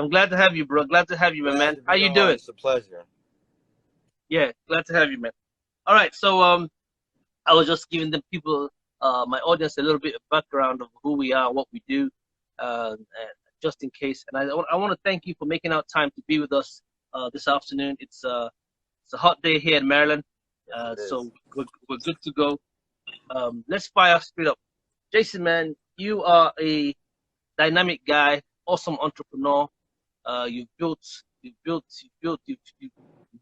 I'm glad to have you, bro. Glad to have you, my Glad man. to How be you on. doing? It's a pleasure. Yeah, glad to have you, man. All right, so I was just giving the people, my audience, a little bit of background of who we are, what we do, and just in case. And I want to thank you for making out time to be with us this afternoon. It's a hot day here in Maryland, Yes, it is. so we're good to go. Let's fire straight up. Jason, man, you are a dynamic guy, awesome entrepreneur. You've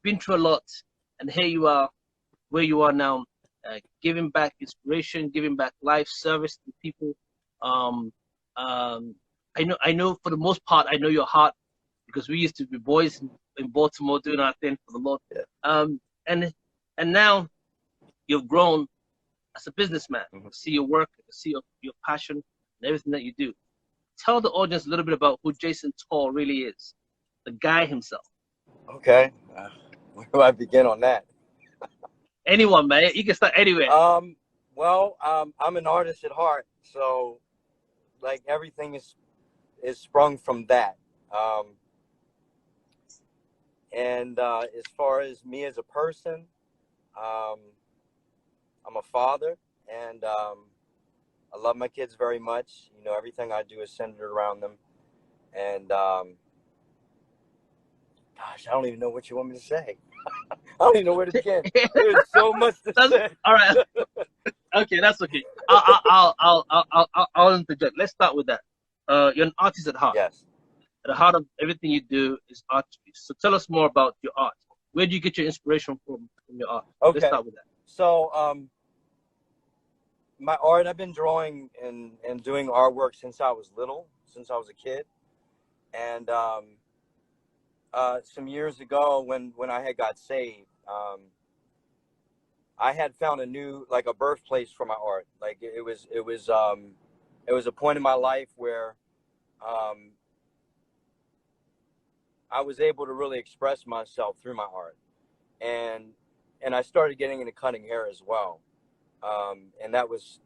been through a lot, and here you are, where you are now, giving back inspiration, giving back life service to people. Um, um, I know for the most part, I know your heart because we used to be boys in Baltimore doing our thing for the Lord. Yeah. Um, and and now you've grown as a businessman. I Mhm. see your work, I see your passion and everything that you do. Tell the audience a little bit about who Jason Tull really is, the guy himself. Okay. Where do I begin on that? Anyone, man, you can start anywhere. Um, I'm an artist at heart, so like everything is sprung from that. Um, and as far as me as a person, um, I'm a father, and I love my kids very much. You know, everything I do is centered around them, and gosh, I don't even know what you want me to say. I don't even know where to begin. There's so much to That's say. all right. Okay, that's okay. I'll interject. Let's start with that. You're an artist at heart. Yes. At the heart of everything you do is art. So tell us more about your art. Where do you get your inspiration from your art? Let's Okay. start with that. So, my art, I've been drawing and doing artwork since I was little, since I was a kid. And some years ago, when I had got saved, I had found a new, like a birthplace for my art. Like it was a point in my life where um, I was able to really express myself through my art, and I started getting into cutting hair as well, and that was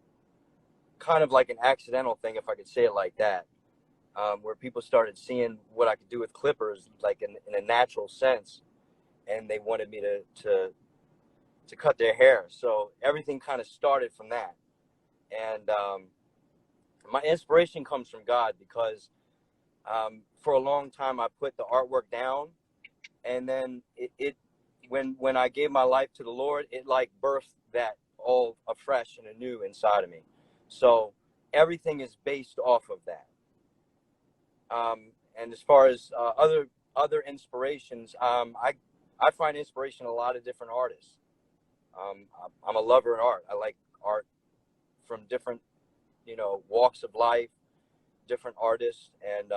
kind of like an accidental thing, if I could say it like that, where people started seeing what I could do with clippers, like in a natural sense, and they wanted me to cut their hair. So everything kind of started from that, and my inspiration comes from God because for a long time I put the artwork down, and then it when I gave my life to the Lord, it like birthed that all afresh and anew inside of me. So everything is based off of that. And as far as other inspirations, I find inspiration in a lot of different artists. I'm a lover of art. I like art from different, walks of life, different artists, and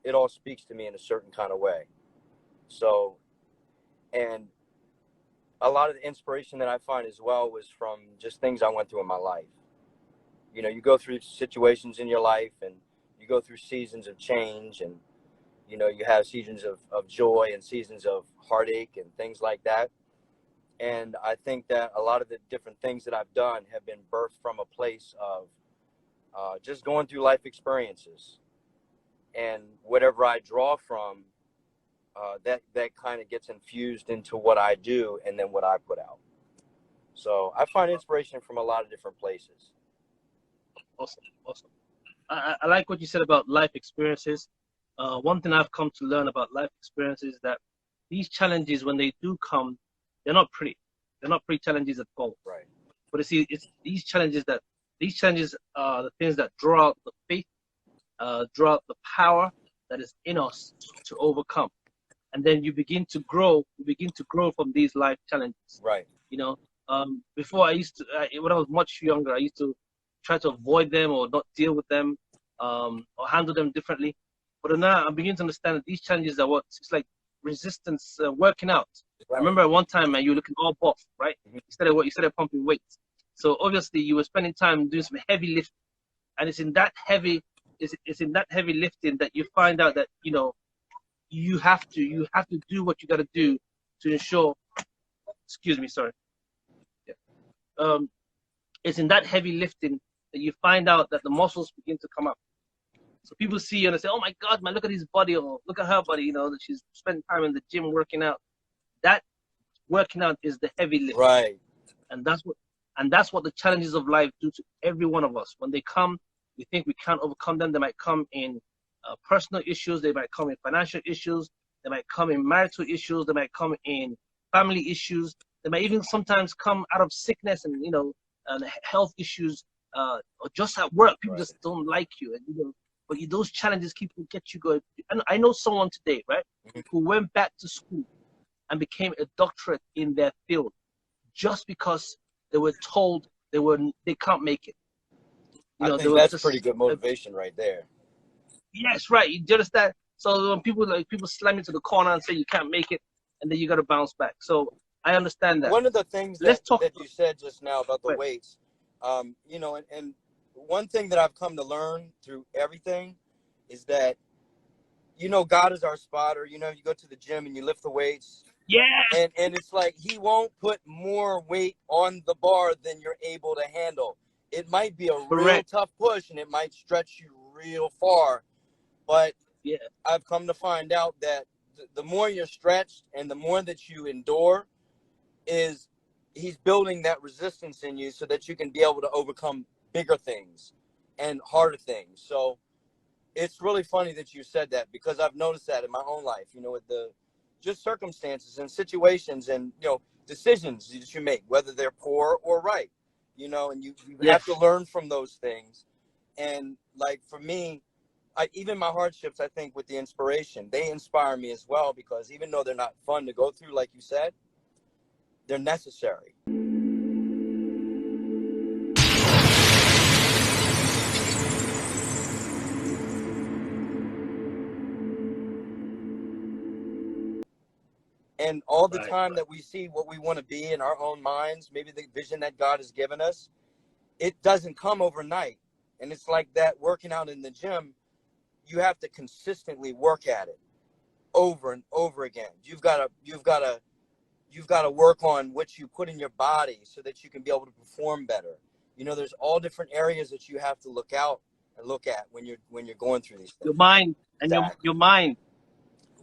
it all speaks to me in a certain kind of way. So, and a lot of the inspiration that I find as well was from just things I went through in my life. You know, you go through situations in your life, and you go through seasons of change, and you have seasons of joy and seasons of heartache and things like that. And I think that a lot of the different things that I've done have been birthed from a place of just going through life experiences, and whatever I draw from, that kind of gets infused into what I do and then what I put out. So I find inspiration from a lot of different places. Awesome, awesome. I like what you said about life experiences. One thing I've come to learn about life experiences is that these challenges, when they do come, they're not pretty. They're not pretty challenges at all. Right. But you see, it's these challenges are the things that draw out the faith, draw out the power that is in us to overcome. And then you begin to grow. You begin to grow from these life challenges. Right. You know, before when I was much younger, I used to try to avoid them or not deal with them, or handle them differently. But now I'm beginning to understand that these challenges are it's like resistance, working out. I Right. remember at one time, man, you were looking all buff, right? Mhm. You started pumping weights. So obviously you were spending time doing some heavy lifting, and it's in that heavy lifting that you find out that you have to do what you got to do to ensure. Excuse me, sorry. Yeah. It's in that heavy lifting that you find out that the muscles begin to come up. So people see you and they say, "Oh my God, man, look at his body, or look at her body. You know that she's spending time in the gym working out." That working out is the heavy lift, Right. and that's what the challenges of life do to every one of us. When they come, we think we can't overcome them. They might come in personal issues. They might come in financial issues. They might come in marital issues. They might come in family issues. They might even sometimes come out of sickness and and health issues, or just at work. People Right. just don't like you, and but those challenges keep get you going. And I know someone today, right, Mhm. who went back to school and became a doctorate in their field just because they were told they can't make it. I They think were that's pretty just good motivation right there. yes, right. You understand? So when people slam into the corner and say you can't make it, and then you got to bounce back. So I understand that. One of the things Let's talk that about you said just now about the wait, weights, and one thing that I've come to learn through everything is that, God is our spotter. You go to the gym and you lift the weights, yes, and it's like he won't put more weight on the bar than you're able to handle. It might be a real correct. tough push and it might stretch you real far, but Yeah, I've come to find out that the more you're stretched and the more that you endure, is he's building that resistance in you so that you can be able to overcome bigger things and harder things. So it's really funny that you said that, because I've noticed that in my own life, with the just circumstances and situations and, decisions that you make, whether they're poor or right, and you have to yes. learn from those things. And like for me, even my hardships, I think with the inspiration, they inspire me as well, because even though they're not fun to go through, like you said, they're necessary. And all the Right, time right. that we see what we want to be in our own minds, maybe the vision that God has given us, it doesn't come overnight. And it's like that working out in the gym, you have to consistently work at it over and over again. You've got to work on what you put in your body so that you can be able to perform better. There's all different areas that you have to look out and look at when you're going through these Your things. mind and Exactly. your mind,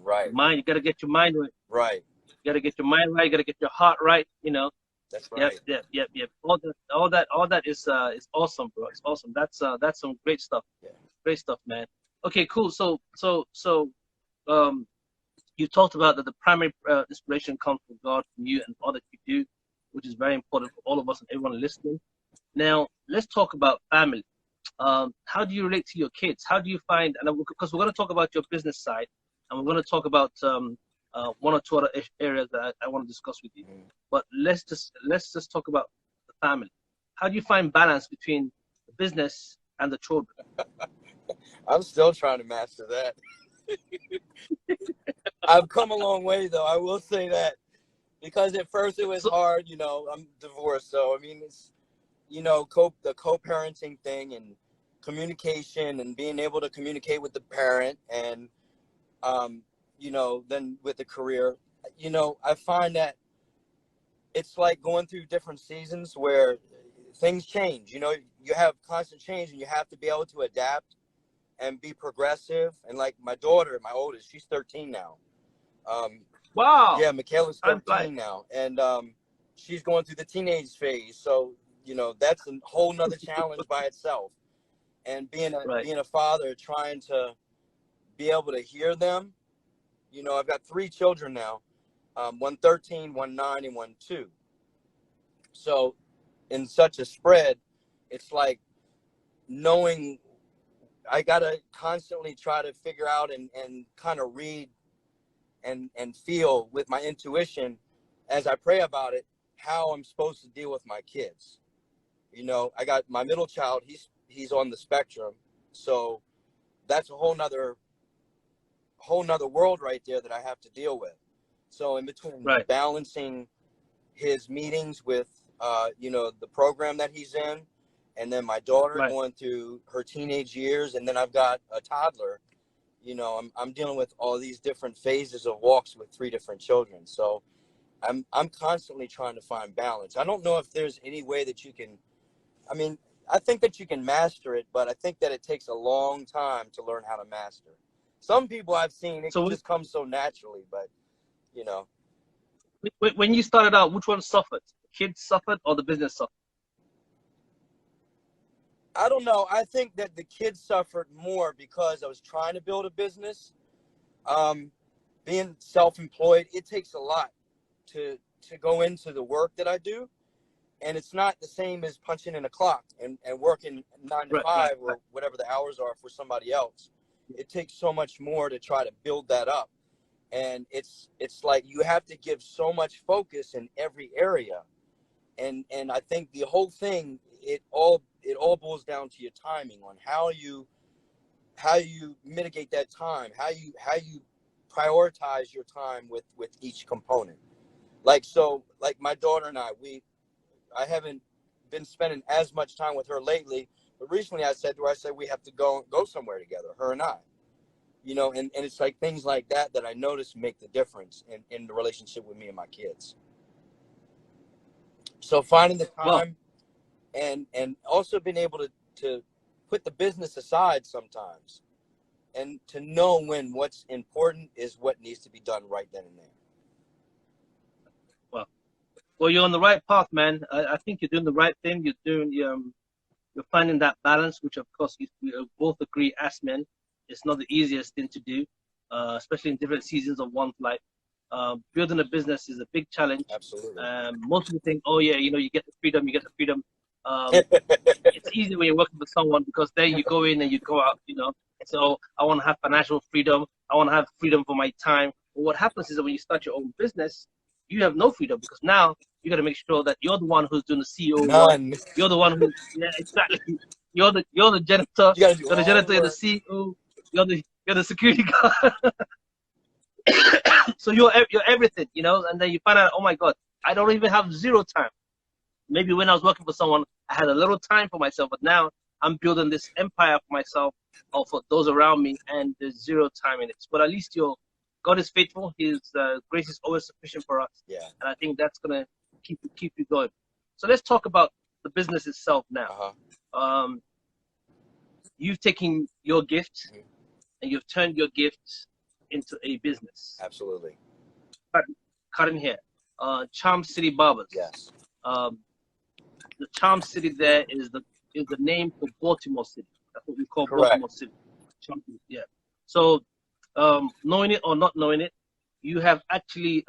Right. You got to get your mind right. Right. You got to get your mind right. You got to get your heart right. That's Yep, right. yep, yep, yep. All that is awesome, bro. It's awesome. That's some great stuff. Yeah. Great stuff, man. Okay, cool. So um, you talked about that the primary inspiration comes from God, from you, and all that you do, which is very important for all of us and everyone listening. Now, let's talk about family. How do you relate to your kids? How do you find, and because we're going to talk about your business side, and we're going to talk about one or two other areas that I want to discuss with you. Mhm. But let's just talk about the family. How do you find balance between the business and the children? I'm still trying to master that. I've come a long way, though. I will say that, because at first it was So hard. I'm divorced, so I mean, it's the co-parenting thing and communication and being able to communicate with the parent, and then with the career. I find that it's like going through different seasons where things change. You have constant change, and you have to be able to adapt and be progressive. And like my daughter, my oldest, she's 13 now. Um, wow, yeah, Michaela's time flies. 13 now, and she's going through the teenage phase. So that's a whole nother challenge by itself. And being a Right, being a father, trying to be able to hear them. I've got three children now, one 13, one 9, and one 2. So in such a spread, it's like knowing I gotta constantly try to figure out and kind of read and feel with my intuition as I pray about it, how I'm supposed to deal with my kids. I got my middle child, he's on the spectrum. So that's a whole nother world right there that I have to deal with. So in between right, balancing his meetings with the program that he's in, and then my daughter right. going through her teenage years, and then I've got a toddler. I'm dealing with all these different phases of walks with three different children. So I'm constantly trying to find balance. I don't know if there's any way that you can. I mean, I think that you can master it, but I think that it takes a long time to learn how to master. Some people I've seen, it So just comes so naturally, but you know, when you started out, which one suffered? The kids suffered or the business suffered? I don't know. I think that the kids suffered more because I was trying to build a business. Um, Being self-employed, it takes a lot to go into the work that I do, and it's not the same as punching in a clock and working nine to Right, right, five right. or whatever the hours are for somebody else. It takes so much more to try to build that up, and it's like you have to give so much focus in every area, and I think the whole thing, it all boils down to your timing on how you mitigate that time, how you prioritize your time with each component. Like my daughter and I haven't been spending as much time with her lately, but recently I said to her, I said we have to go somewhere together, her and I. And it's like things like that I notice make the difference in the relationship with me and my kids. So finding the Well, time and also being able to put the business aside sometimes and to know when what's important is what needs to be done right then and there. well, well, you're on the right path, man. I think you're doing the right thing. You're finding that balance, which of course we both agree as men, it's not the easiest thing to do, especially in different seasons of one's life. Building a business is a big challenge. Absolutely. Most people think, oh yeah, you get the freedom, you get the freedom. Um, it's easy when you're working for someone because there you go in and you go out. So I want to have financial freedom. I want to have freedom for my time. But what happens is that when you start your own business, you have no freedom because now you got to make sure that you're the one who's doing the CEO work. None. You're the one who, yeah, exactly. You're the janitor. You got to do You're the all the janitor. You're the work. CEO. You're the security guard. So you're everything, and then you find out, oh my God, I don't even have zero time. Maybe when I was working for someone, I had a little time for myself, but now I'm building this empire for myself or for those around me, and there's zero time in it. But at least God is faithful. His grace is always sufficient for us, Yeah. and I think that's gonna keep you going. So let's talk about the business itself now. Um, you've taken your gifts Mhm. and you've turned your gifts into a business. Absolutely. Cutting hair, Charm City Barbers. Yes. Um, the Charm City there is the name for Baltimore City. That's what we call Correct. Baltimore City. Yeah. So, knowing it or not knowing it, you have actually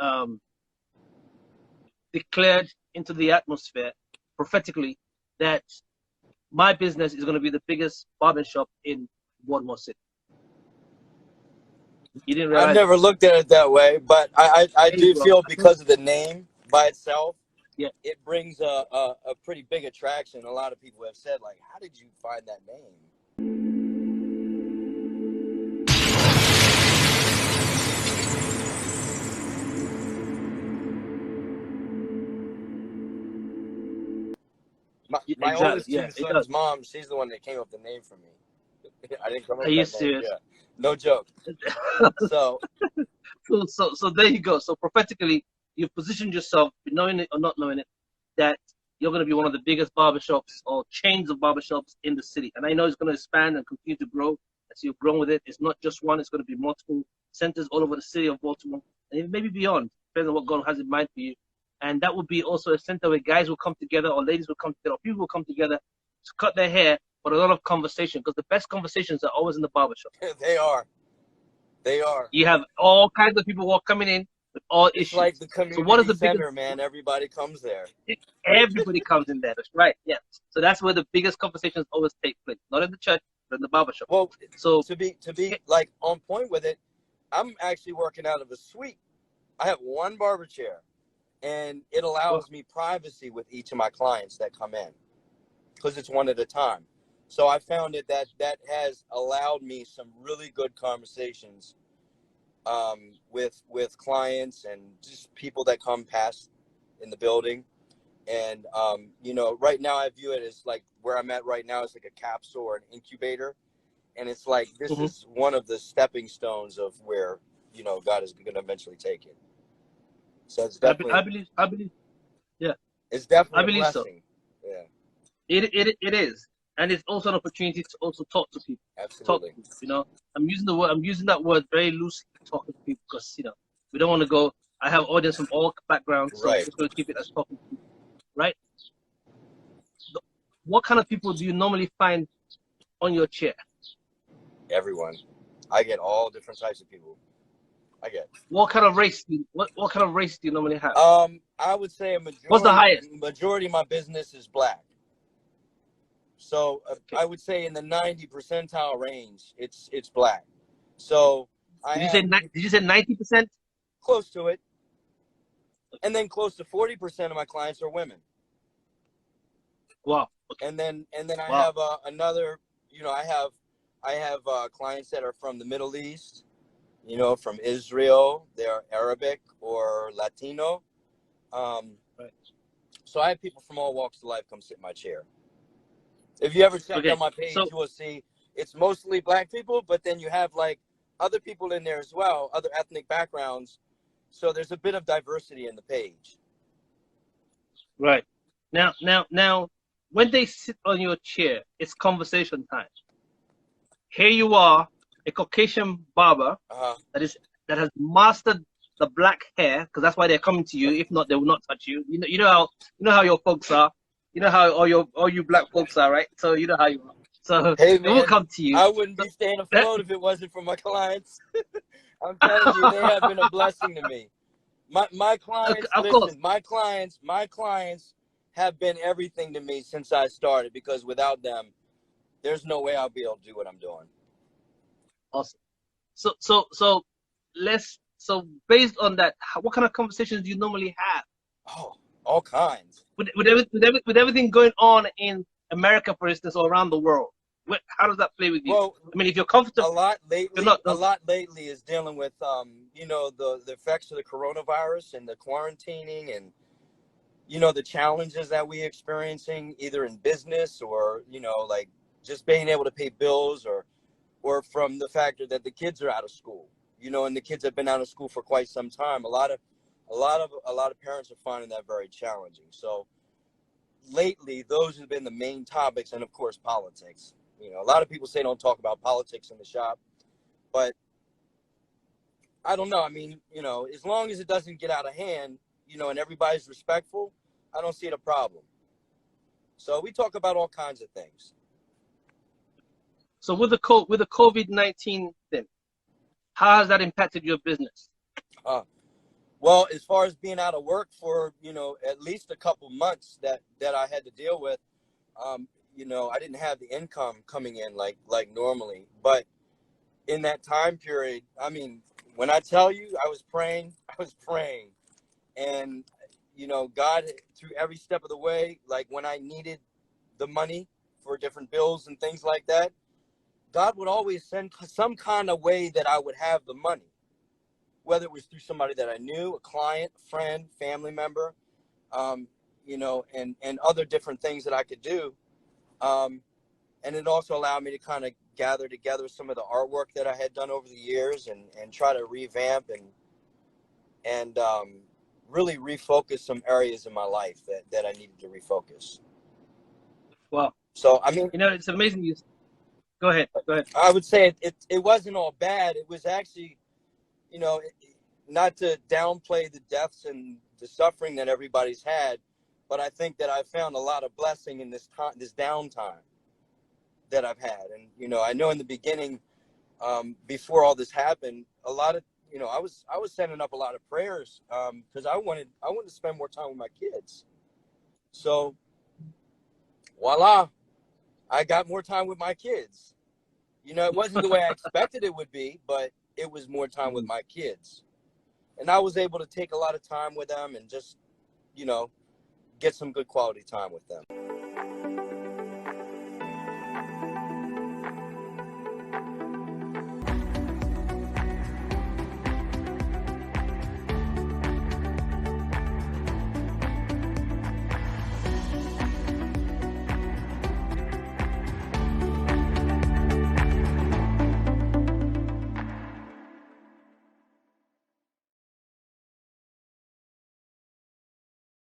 declared into the atmosphere prophetically that my business is going to be the biggest barber shop in Baltimore City. You didn't I've realize it. never looked at it that way, but I Hey, do bro. feel because of the name by itself, Yeah. it brings a pretty big attraction. A lot of people have said, like, how did you find that name? My Exactly. oldest Yeah, two it does. sons' mom, she's the one that came up with the name for me. I didn't come up Are with you that name. serious? Yeah, no joke. So So there you go. So prophetically, you've positioned yourself, knowing it or not knowing it, that you're going to be one of the biggest barbershops or chains of barbershops in the city. And I know it's going to expand and continue to grow. As you've grown with it, it's not just one, it's going to be multiple centers all over the city of Baltimore and maybe beyond, depending on what God has in mind for you. And that would be also a center where guys will come together or ladies will come together or people will come together to cut their hair, but a lot of conversation because the best conversations are always in the barbershop. they are. They are. You have all kinds of people who are coming in with all It's like issues. the So what is community the biggest? center, man. Everybody comes there. Everybody comes in there. That's right. Yeah. So that's where the biggest conversations always take place. Not in the church, but in the barber shop. Well, So to be like on point with it, I'm actually working out of a suite. I have one barber chair, and it well, allows me privacy with each of my clients that come in because it's one at a time. So I found that has allowed me some really good conversations with clients and just people that come past in the building. And right now I view it as like where I'm at right now is like a capsule or an incubator, and it's like this mhm. is one of the stepping stones of where God is going to eventually take it. So I believe. Yeah, it's I definitely a believe so. blessing. Yeah. It is, and it's also an opportunity to also talk to people. Talk to Absolutely. people. I'm using that word very loosely, talking to people, because we don't want to go. I have audience from all backgrounds, so I'm Right. just going to keep it as talking to people, right? What kind of people do you normally find on your chair? Everyone. I get all different types of people. I get. What kind of race? What kind of race do you normally have? I would say a What's the highest? majority of my business is black. So Okay. I would say in the 90 percentile range, it's black. So I have Did you say 90%? close to it, and then close to 40% of my clients are women. Wow. Okay. And then I Wow. have another. I have clients that are from the Middle East. From Israel. They're Arabic or Latino. Um, Right. so I have people from all walks of life come sit in my chair. If you ever checked Okay. on my page, So you will see it's mostly black people, but then you have like other people in there as well, other ethnic backgrounds. So there's a bit of diversity in the page. right now, when they sit on your chair, it's conversation time. Here you are, a Caucasian barber Uh-huh. that has mastered the black hair, because that's why they're coming to you. If not, they will not touch you. You know how your folks are. You know how all you black folks are, right? So you know how you are. So Hey they will man, come to you. I wouldn't So be staying that, afloat if it wasn't for my clients. I'm telling you, they have been a blessing to me. My clients, of course, listen, my clients have been everything to me since I started, because without them, there's no way I'll be able to do what I'm doing. awesome. So based on that, what kind of conversations do you normally have Oh, all kinds. with everything going on in America, for instance, or around the world? How does that play with you? Well, I mean, if you're comfortable, you're not. a lot lately is dealing with the effects of the coronavirus and the quarantining, and the challenges that we experiencing either in business or like just being able to pay bills, or from the factor that the kids are out of school, and the kids have been out of school for quite some time. A lot of parents are finding that very challenging. So lately, those have been the main topics, and of course, politics. A lot of people say don't talk about politics in the shop, but I don't know. I mean, as long as it doesn't get out of hand, and everybody's respectful, I don't see it a problem. So we talk about all kinds of things. So with the COVID-19 thing, how has that impacted your business? Uh, well, as far as being out of work for at least a couple months that I had to deal with, I didn't have the income coming in like normally. But in that time period, I mean, when I tell you I was praying, and God, through every step of the way, like when I needed the money for different bills and things like that, God would always send some kind of way that I would have the money, whether it was through somebody that I knew, a client, a friend, family member, and other different things that I could do. Um, and it also allowed me to kind of gather together some of the artwork that I had done over the years, and try to revamp and really refocus some areas in my life that I needed to refocus. Well, So, I mean, it's amazing. Go ahead. Go ahead. I would say it wasn't all bad. It was actually, you know, not to downplay the deaths and the suffering that everybody's had, but I think that I found a lot of blessing in this downtime that I've had. And I know in the beginning, before all this happened, a lot of I was sending up a lot of prayers, because I wanted to spend more time with my kids. So voila, I got more time with my kids. It wasn't the way I expected it would be, but it was more time with my kids. And I was able to take a lot of time with them and just, get some good quality time with them.